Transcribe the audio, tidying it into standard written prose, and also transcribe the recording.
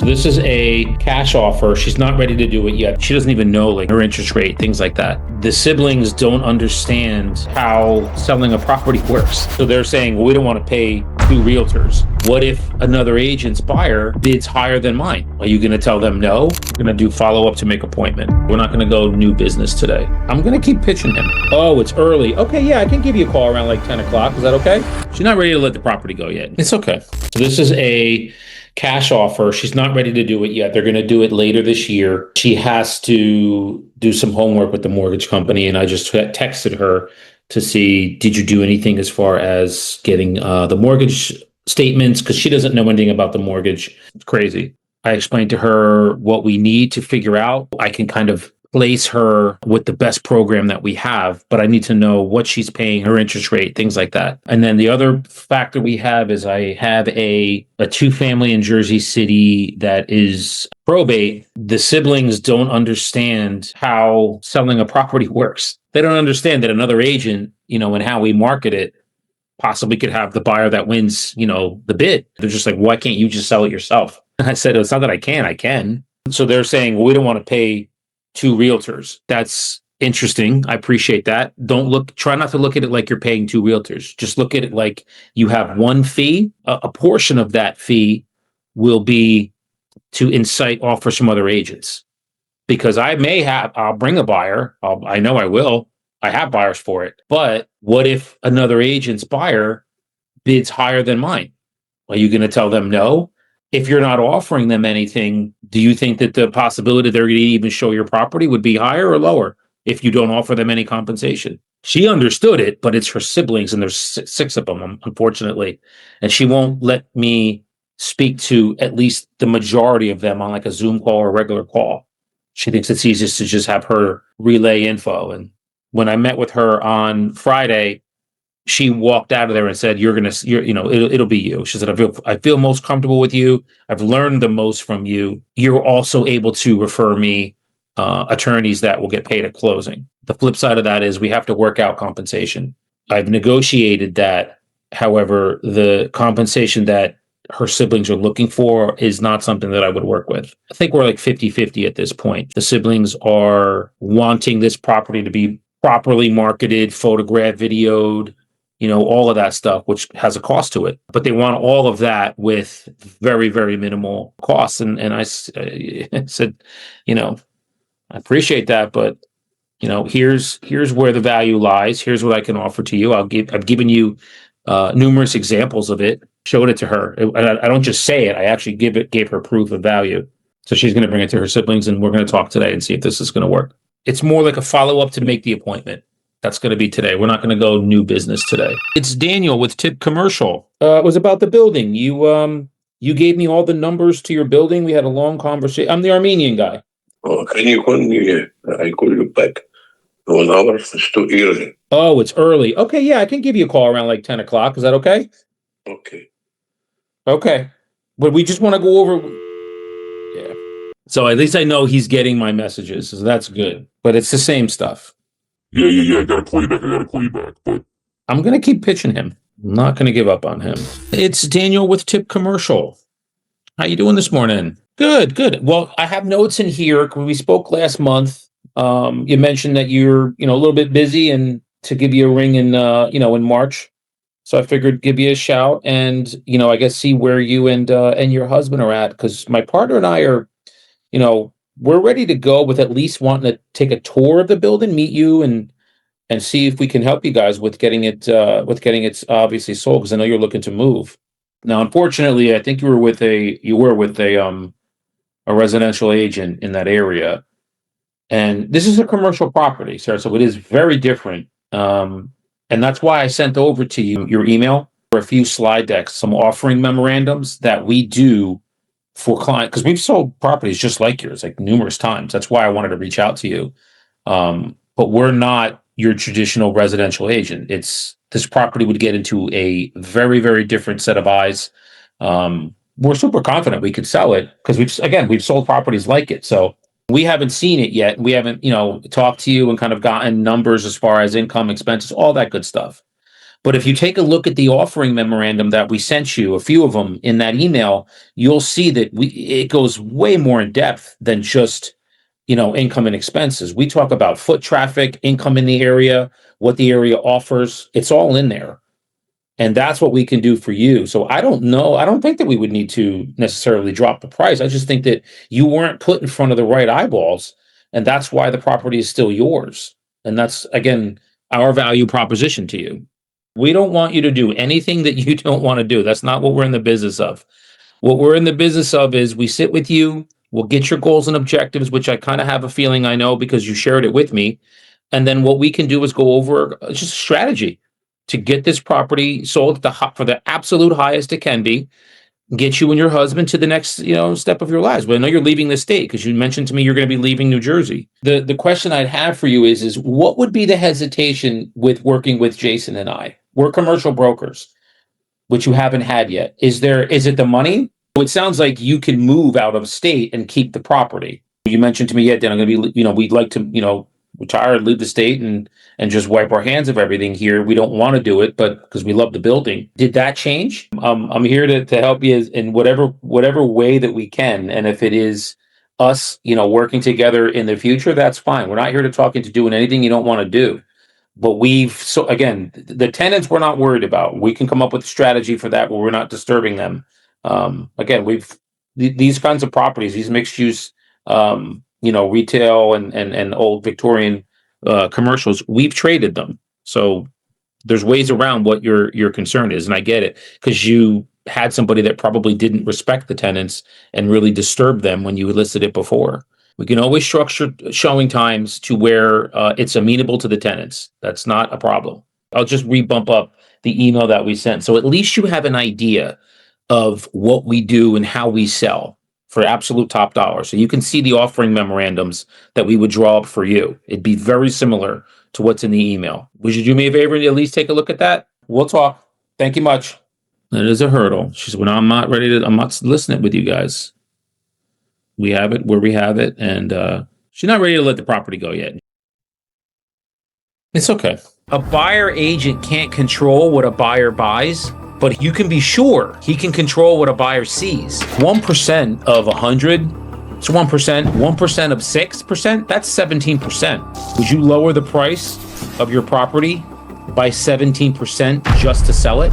So this is a cash offer. She's not ready to do it yet. She doesn't even know like her interest rate, things like that. The siblings don't understand how selling a property works. So they're saying, well, we don't want to pay 2 realtors. What if another agent's buyer bids higher than mine? Are you going to tell them no? We're going to do follow-up to make appointment. We're not going to go new business today. I'm going to keep pitching him. Oh, it's early. Okay, yeah, I can give you a call around like 10 o'clock. Is that okay? She's not ready to let the property go yet. It's okay. So this is a cash offer. She's not ready to do it yet. They're going to do it later this year. She has to do some homework with the mortgage company. And I just texted her to see, did you do anything as far as getting the mortgage statements? Because she doesn't know anything about the mortgage. It's crazy. I explained to her what we need to figure out. I can kind of place her with the best program that we have, but I need to know what she's paying, her interest rate, things like that. And then the other factor we have is I have a 2-family in Jersey City that is probate. The siblings don't understand how selling a property works. They don't understand that another agent, and how we market it possibly could have the buyer that wins, the bid. They're just like, why can't you just sell it yourself? And I said, it's not that I can. So they're saying, well, we don't want to pay 2 realtors. That's interesting. I appreciate that. Try not to look at it like you're paying 2 realtors. Just look at it like you have one fee. A portion of that fee will be to incite offer some other agents. Because I'll bring a buyer. I know I will. I have buyers for it. But what if another agent's buyer bids higher than mine? Are you going to tell them no? If you're not offering them anything, do you think that the possibility they're going to even show your property would be higher or lower if you don't offer them any compensation? She understood it, but it's her siblings, and there's 6 of them, unfortunately. And she won't let me speak to at least the majority of them on like a Zoom call or a regular call. She thinks it's easiest to just have her relay info. And when I met with her on Friday, she walked out of there and said, it'll be you. She said, I feel most comfortable with you. I've learned the most from you. You're also able to refer me attorneys that will get paid at closing. The flip side of that is we have to work out compensation. I've negotiated that. However, the compensation that her siblings are looking for is not something that I would work with. I think we're like 50-50 at this point. The siblings are wanting this property to be properly marketed, photographed, videoed, all of that stuff, which has a cost to it. But they want all of that with very, very minimal costs. And I said, I appreciate that, but here's where the value lies. Here's what I can offer to you. I've given you numerous examples of it, showed it to her. I don't just say it. I actually gave her proof of value. So she's going to bring it to her siblings, and we're going to talk today and see if this is going to work. It's more like a follow-up to make the appointment. That's going to be today. We're not going to go new business today. It's Daniel with Tip Commercial. It was about the building. You gave me all the numbers to your building. We had a long conversation. I'm the Armenian guy. Oh, can you call me? I call you back. 1 hour is too early. Oh, it's early. Okay, yeah, I can give you a call around like 10 o'clock. Is that okay? Okay. But we just want to go over. Yeah. So at least I know he's getting my messages. So that's good. But it's the same stuff. Yeah. I gotta call you back. But I'm going to keep pitching him. I'm not going to give up on him. It's Daniel with Tip Commercial. How you doing this morning? Good. Well, I have notes in here. We spoke last month. You mentioned that you're, a little bit busy and to give you a ring in, in March. So I figured give you a shout and, I guess see where you and your husband are at. Because my partner and I are, we're ready to go with at least wanting to take a tour of the building, meet you and see if we can help you guys with getting it obviously sold. Because I know you're looking to move. Now, unfortunately, I think you were with a residential agent in that area. And this is a commercial property, sir. So it is very different. And that's why I sent over to you your email for a few slide decks, some offering memorandums that we do for clients, because we've sold properties just like yours, like numerous times. That's why I wanted to reach out to you. But we're not your traditional residential agent. This property would get into a very, very different set of eyes. We're super confident we could sell it because we've sold properties like it. So we haven't seen it yet. We haven't, talked to you and kind of gotten numbers as far as income, expenses, all that good stuff. But if you take a look at the offering memorandum that we sent you, a few of them in that email, you'll see that it goes way more in depth than just, income and expenses. We talk about foot traffic, income in the area, what the area offers. It's all in there. And that's what we can do for you. So I don't know. I don't think that we would need to necessarily drop the price. I just think that you weren't put in front of the right eyeballs. And that's why the property is still yours. And that's, again, our value proposition to you. We don't want you to do anything that you don't want to do. That's not what we're in the business of. What we're in the business of is we sit with you, we'll get your goals and objectives, which I kind of have a feeling I know because you shared it with me. And then what we can do is go over just a strategy to get this property sold for the absolute highest it can be, get you and your husband to the next, step of your lives. But I know you're leaving the state because you mentioned to me you're going to be leaving New Jersey. The question I'd have for you is what would be the hesitation with working with Jason and I? We're commercial brokers, which you haven't had yet. Is it the money? It sounds like you can move out of state and keep the property. You mentioned to me, Dan, I'm going to be, we'd like to, retire, leave the state and just wipe our hands of everything here. We don't want to do it, but because we love the building. Did that change? I'm here to help you in whatever way that we can. And if it is us, working together in the future, that's fine. We're not here to talk into doing anything you don't want to do. But again, the tenants we're not worried about. We can come up with a strategy for that where we're not disturbing them. Again, these kinds of properties, these mixed use, retail and old Victorian commercials, we've traded them. So there's ways around what your concern is. And I get it because you had somebody that probably didn't respect the tenants and really disturbed them when you listed it before. We can always structure showing times to where it's amenable to the tenants. That's not a problem. I'll just re-bump up the email that we sent. So at least you have an idea of what we do and how we sell for absolute top dollar. So you can see the offering memorandums that we would draw up for you. It'd be very similar to what's in the email. Would you do me a favor and at least take a look at that? We'll talk. Thank you much. That is a hurdle. She said, I'm not listening with you guys. We have it where we have it. And she's not ready to let the property go yet. It's okay. A buyer agent can't control what a buyer buys, but you can be sure he can control what a buyer sees. 1% of 100, it's 1%. 1% of 6%, that's 17%. Would you lower the price of your property by 17% just to sell it?